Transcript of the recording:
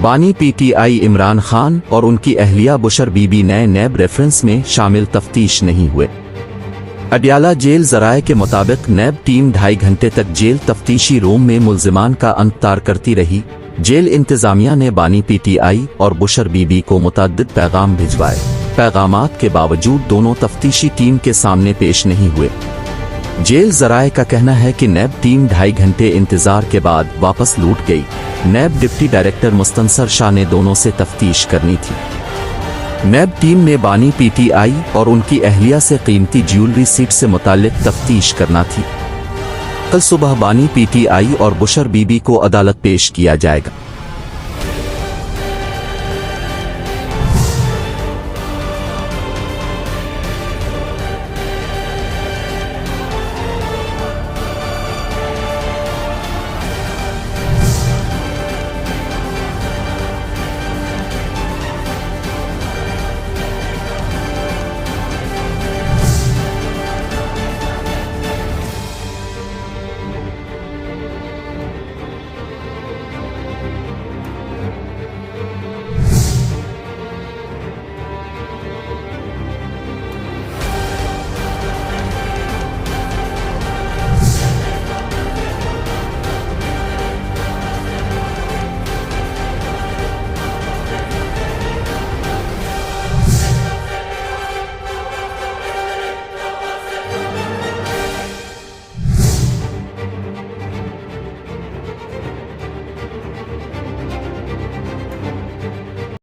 बानी पीटीआई इमरान खान और उनकी अहलिया बुशर बीबी नए नैब रेफरेंस में शामिल तफ्तीश नहीं हुए। अडयाला जेल ज़राए के मुताबिक नैब टीम 2.5 घंटे तक जेल तफ्तीशी रूम में मुल्जिमान का इंतजार करती रही। जेल इंतजामिया ने बानी पीटीआई और बुशर बीबी को मुतअद्दिद पैगाम भिजवाए। पैगामात के बावजूद दोनों तफ्तीशी टीम के सामने पेश नहीं हुए। जेल ज़राए का कहना है कि नैब टीम 2.5 घंटे इंतजार के बाद वापस लौट गई। नैब डिप्टी डायरेक्टर मुस्तनसर शाह ने दोनों से तफ्तीश करनी थी। नैब टीम ने बानी पीटीआई और उनकी अहलिया से कीमती ज्वेलरी सीट से मुताल्लिक तफ्तीश करना थी। कल सुबह बानी पीटीआई और बुशर बीबी को अदालत पेश किया जाएगा।